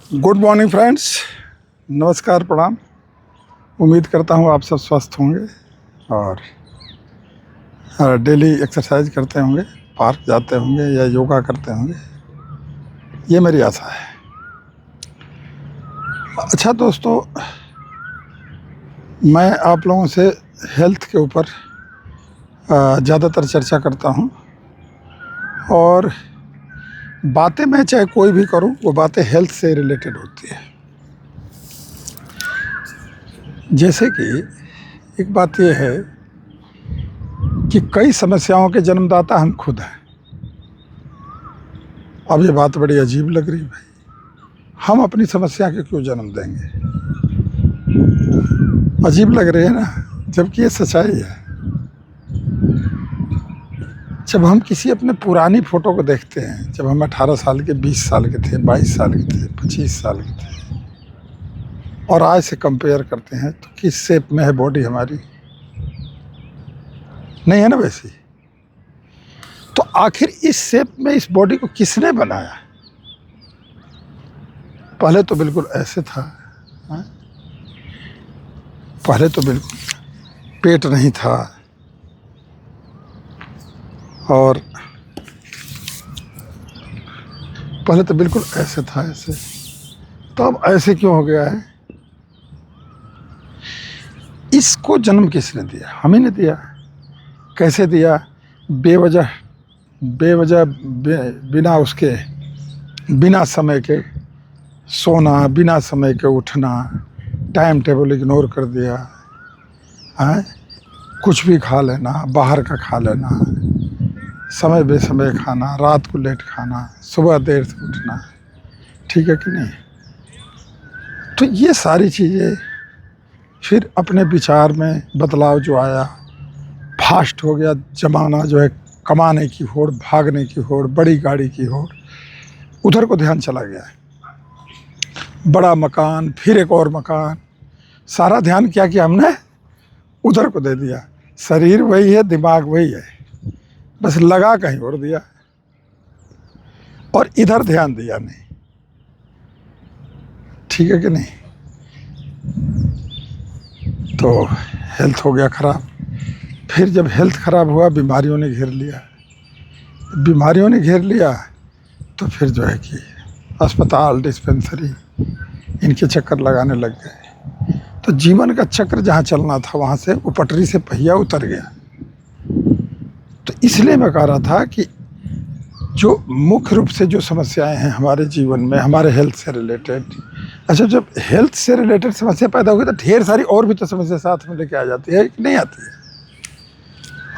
Good morning friends, नमस्कार, प्रणाम। उम्मीद करता हूँ आप सब स्वस्थ होंगे और डेली एक्सरसाइज करते होंगे, पार्क जाते होंगे या योगा करते होंगे, ये मेरी आशा है। अच्छा दोस्तों, मैं आप लोगों से हेल्थ के ऊपर ज़्यादातर चर्चा करता हूँ और बातें मैं चाहे कोई भी करूँ, वो बातें हेल्थ से रिलेटेड होती है। जैसे कि एक बात यह है कि कई समस्याओं के जन्मदाता हम खुद हैं। अब ये बात बड़ी अजीब लग रही है भाई, हम अपनी समस्या के क्यों जन्म देंगे? अजीब लग रही है ना, जबकि ये सच्चाई है। जब हम किसी अपने पुरानी फ़ोटो को देखते हैं, जब हम 18 साल के, 20 साल के थे, 22 साल के थे, 25 साल के थे, और आज से कंपेयर करते हैं, तो किस शेप में है बॉडी हमारी? नहीं है ना वैसी। तो आखिर इस शेप में इस बॉडी को किसने बनाया? पहले तो बिल्कुल ऐसे था, हाँ? पहले तो बिल्कुल पेट नहीं था और पहले तो बिल्कुल ऐसे था, ऐसे। तो अब ऐसे क्यों हो गया है? इसको जन्म किसने दिया? हम ही ने दिया। कैसे दिया? बेवजह बिना उसके, बिना समय के सोना, बिना समय के उठना, टाइम टेबल इग्नोर कर दिया है, कुछ भी खा लेना, बाहर का खा लेना, समय बेसमय खाना, रात को लेट खाना, सुबह देर से उठना, ठीक है कि नहीं? तो ये सारी चीज़ें, फिर अपने विचार में बदलाव जो आया, फास्ट हो गया ज़माना, जो है कमाने की होड़, भागने की होड़, बड़ी गाड़ी की होड़, उधर को ध्यान चला गया है। बड़ा मकान, फिर एक और मकान, सारा ध्यान क्या किया हमने? उधर को दे दिया। शरीर वही है, दिमाग वही है, बस लगा कहीं और दिया और इधर ध्यान दिया नहीं। ठीक है कि नहीं? तो हेल्थ हो गया खराब। फिर जब हेल्थ खराब हुआ, बीमारियों ने घेर लिया। बीमारियों ने घेर लिया तो फिर जो है कि अस्पताल, डिस्पेंसरी, इनके चक्कर लगाने लग गए। तो जीवन का चक्र जहाँ चलना था, वहाँ से वो पटरी से पहिया उतर गया। तो इसलिए मैं कह रहा था कि जो मुख्य रूप से जो समस्याएं हैं हमारे जीवन में, हमारे हेल्थ से रिलेटेड, अच्छा, जब हेल्थ से रिलेटेड समस्या पैदा होगी तो ढेर सारी और भी तो समस्या साथ में लेके आ जाती है कि नहीं आती है?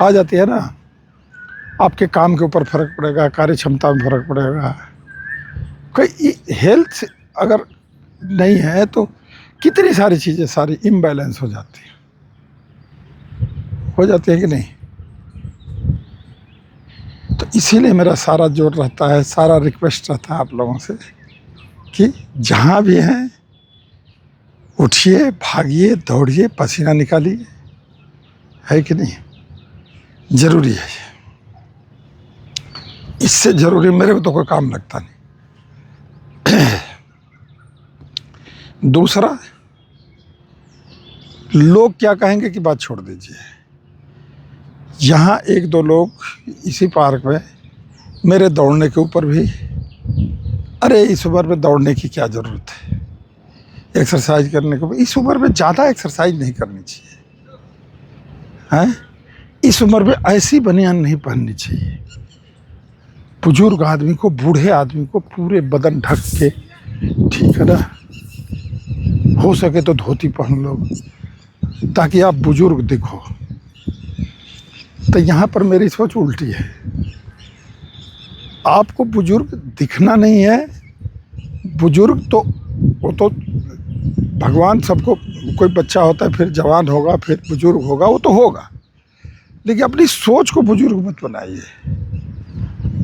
आ जाती है ना। आपके काम के ऊपर फर्क पड़ेगा, कार्य क्षमता में फर्क पड़ेगा। कोई हेल्थ अगर नहीं है तो कितनी सारी चीज़ें सारी इम्बैलेंस हो जाती है कि नहीं? तो इसीलिए मेरा सारा जोर रहता है, सारा रिक्वेस्ट रहता है आप लोगों से कि जहाँ भी हैं, उठिए, भागिए, दौड़िए, पसीना निकालिए, है कि नहीं? ज़रूरी है। इससे ज़रूरी मेरे को तो कोई काम लगता नहीं। दूसरा, लोग क्या कहेंगे कि बात छोड़ दीजिए। यहाँ एक दो लोग इसी पार्क में मेरे दौड़ने के ऊपर भी, अरे इस उम्र में दौड़ने की क्या ज़रूरत है, एक्सरसाइज करने को, इस उम्र में ज़्यादा एक्सरसाइज नहीं करनी चाहिए, हैं? इस उम्र में ऐसी बनियान नहीं पहननी चाहिए। बुजुर्ग आदमी को, बूढ़े आदमी को पूरे बदन ढक के, ठीक है ना, हो सके तो धोती पहन लो ताकि आप बुजुर्ग दिखो। तो यहाँ पर मेरी सोच उल्टी है। आपको बुजुर्ग दिखना नहीं है। बुजुर्ग तो वो तो भगवान सबको, कोई बच्चा होता है, फिर जवान होगा, फिर बुजुर्ग होगा, वो तो होगा, लेकिन अपनी सोच को बुजुर्ग मत बनाइए।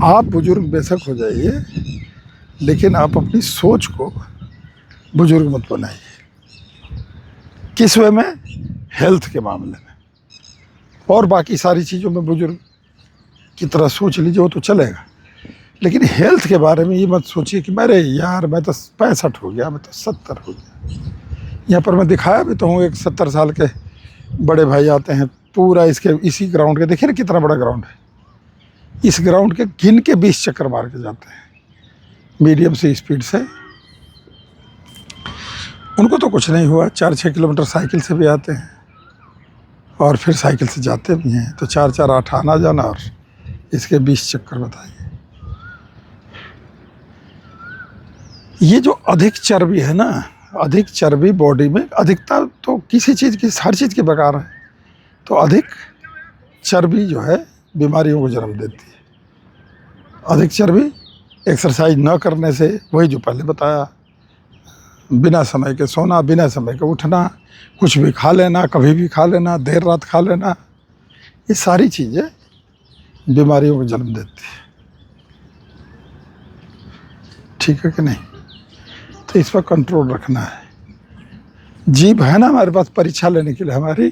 आप बुजुर्ग बेशक हो जाइए, लेकिन आप अपनी सोच को बुजुर्ग मत बनाइए। किस वे में? हेल्थ के मामले में। और बाकी सारी चीज़ों में बुजुर्ग की तरह सोच लीजिए, वो तो चलेगा, लेकिन हेल्थ के बारे में ये मत सोचिए कि मेरे यार मैं तो 65 हो गया, मैं तो 70 हो गया। यहाँ पर मैं दिखाया भी तो हूँ, एक 70 साल के बड़े भाई आते हैं, पूरा इसके इसी ग्राउंड के, देखिए ना कितना बड़ा ग्राउंड है, इस ग्राउंड के गिन के 20 चक्कर मार के जाते हैं मीडियम से स्पीड से। उनको तो कुछ नहीं हुआ, 4-6 किलोमीटर साइकिल से भी आते हैं और फिर साइकिल से जाते भी हैं, तो 4-4-8 आना जाना और इसके 20 चक्कर बताइए। ये जो अधिक चर्बी है ना, अधिक चर्बी बॉडी में, अधिकता तो किसी चीज़ की, हर चीज़ की बेकार है, तो अधिक चर्बी जो है बीमारियों को जन्म देती है। अधिक चर्बी एक्सरसाइज न करने से, वही जो पहले बताया, बिना समय के सोना, बिना समय के उठना, कुछ भी खा लेना, कभी भी खा लेना, देर रात खा लेना, ये सारी चीज़ें बीमारियों को जन्म देती है। ठीक है कि नहीं? तो इस पर कंट्रोल रखना है। जीभ है ना हमारे पास परीक्षा लेने के लिए हमारी,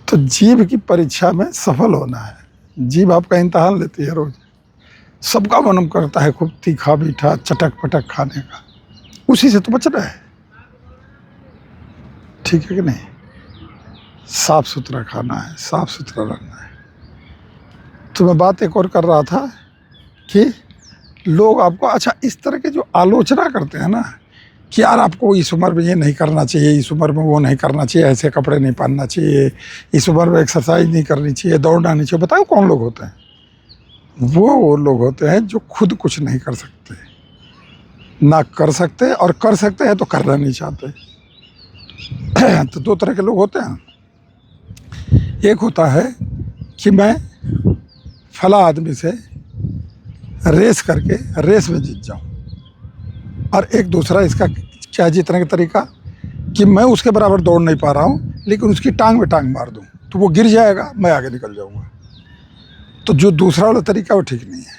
तो जीभ की परीक्षा में सफल होना है। जीभ आपका इम्तहान लेती है रोज, सबका मन करता है खूब तीखा मीठा चटक पटक खाने का, उसी से तो बचना है। ठीक है कि नहीं? साफ सुथरा खाना है, साफ सुथरा रहना है। तो मैं बात एक और कर रहा था कि लोग आपको, अच्छा, इस तरह के जो आलोचना करते हैं ना कि यार आपको इस उम्र में ये नहीं करना चाहिए, इस उम्र में वो नहीं करना चाहिए, ऐसे कपड़े नहीं पहनना चाहिए, इस उम्र में एक्सरसाइज नहीं करनी चाहिए, दौड़ना नहीं चाहिए, बताओ कौन लोग होते हैं? वो लोग होते हैं जो खुद कुछ नहीं कर सकते, ना कर सकते, और कर सकते हैं तो करना नहीं चाहते। तो दो तरह के लोग होते हैं। एक होता है कि मैं फला आदमी से रेस करके रेस में जीत जाऊं, और एक दूसरा इसका क्या जीतने का तरीका कि मैं उसके बराबर दौड़ नहीं पा रहा हूं, लेकिन उसकी टांग में टांग मार दूं तो वो गिर जाएगा, मैं आगे निकल जाऊंगा। तो जो दूसरा वाला तरीका वो ठीक नहीं है,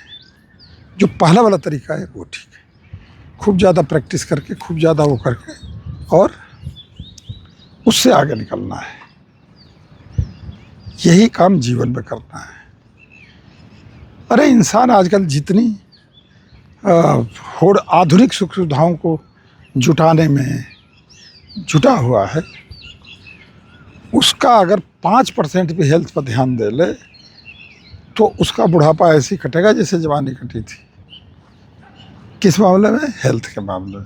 जो पहला वाला तरीका है वो ठीक है। खूब ज़्यादा प्रैक्टिस करके, खूब ज़्यादा वो करके, और उससे आगे निकलना है। यही काम जीवन में करना है। अरे इंसान आजकल जितनी होड़ आधुनिक सुख सुविधाओं को जुटाने में जुटा हुआ है, उसका अगर 5% भी हेल्थ पर ध्यान दे ले तो उसका बुढ़ापा ऐसे ही कटेगा जैसे जवानी कटी थी। किस मामले में? हेल्थ के मामले में।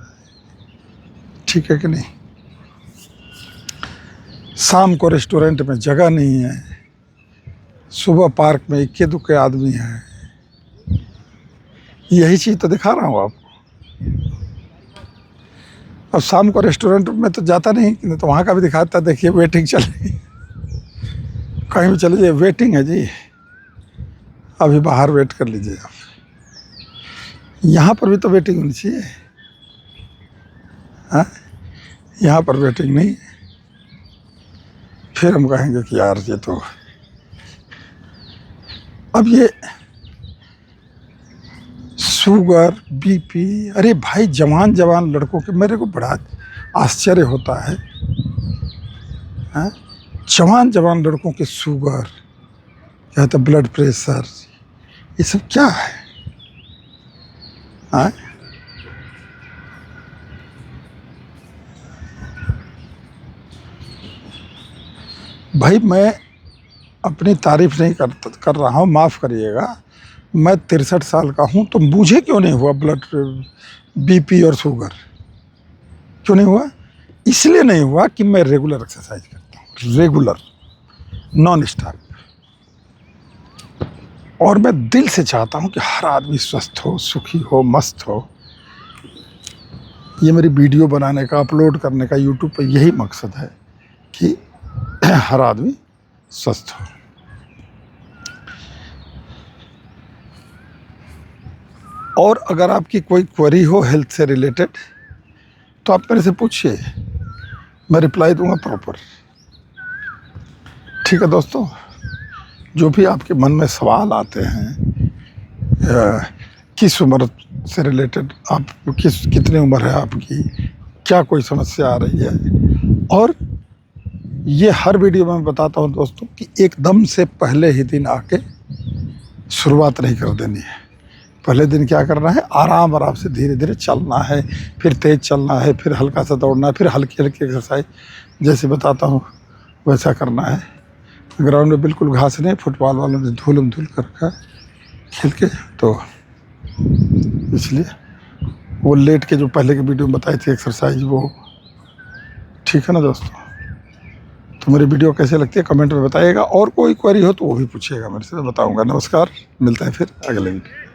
ठीक है कि नहीं? शाम को रेस्टोरेंट में जगह नहीं है, सुबह पार्क में इक्के दुक्के आदमी हैं, यही चीज़ तो दिखा रहा हूँ आपको। अब शाम को रेस्टोरेंट में तो जाता नहीं, तो वहाँ का भी दिखाता, देखिए वेटिंग चल रही, कहीं भी चले जाइए वेटिंग है जी, अभी बाहर वेट कर लीजिए आप। यहाँ पर भी तो वेटिंग होनी चाहिए, हाँ? यहाँ पर वेटिंग नहीं, फिर हम कहेंगे कि यार ये तो, अब ये शुगर, बीपी, अरे भाई जवान जवान लड़कों के, मेरे को बड़ा आश्चर्य होता है, हाँ? जवान जवान लड़कों के शुगर, क्या तो ब्लड प्रेशर, ये सब क्या है? हाँ? भाई मैं अपनी तारीफ नहीं कर रहा हूँ, माफ़ करिएगा, मैं 63 साल का हूँ, तो मुझे क्यों नहीं हुआ ब्लड, बीपी और शुगर? क्यों नहीं हुआ? इसलिए नहीं हुआ कि मैं रेगुलर एक्सरसाइज करता हूँ, रेगुलर, नॉन स्टॉप। और मैं दिल से चाहता हूँ कि हर आदमी स्वस्थ हो, सुखी हो, मस्त हो। ये मेरी वीडियो बनाने का, अपलोड करने का यूट्यूब पर यही मकसद है कि हर आदमी स्वस्थ हो। और अगर आपकी कोई क्वेरी हो हेल्थ से रिलेटेड तो आप मेरे से पूछिए, मैं रिप्लाई दूंगा प्रॉपर। ठीक है दोस्तों, जो भी आपके मन में सवाल आते हैं, किस उम्र से रिलेटेड, आप कितनी उम्र है आपकी, क्या कोई समस्या आ रही है, और ये हर वीडियो में बताता हूँ दोस्तों कि एकदम से पहले ही दिन आके शुरुआत नहीं कर देनी है। पहले दिन क्या करना है, आराम आराम से धीरे धीरे चलना है, फिर तेज़ चलना है, फिर हल्का सा दौड़ना है, फिर हल्की हल्की एक्सरसाइज जैसे बताता हूँ वैसा करना है। ग्राउंड में बिल्कुल घास नहीं, फुटबॉल वालों ने धूल कर रखा है खेल के, तो इसलिए वो लेट के जो पहले की वीडियो में बताई थी एक्सरसाइज, वो ठीक है ना दोस्तों। तो मेरी वीडियो कैसे लगती है कमेंट में बताइएगा, और कोई क्वेरी हो तो वो भी पूछिएगा मेरे से, बताऊँगा। नमस्कार, मिलते हैं फिर अगले वीडियो।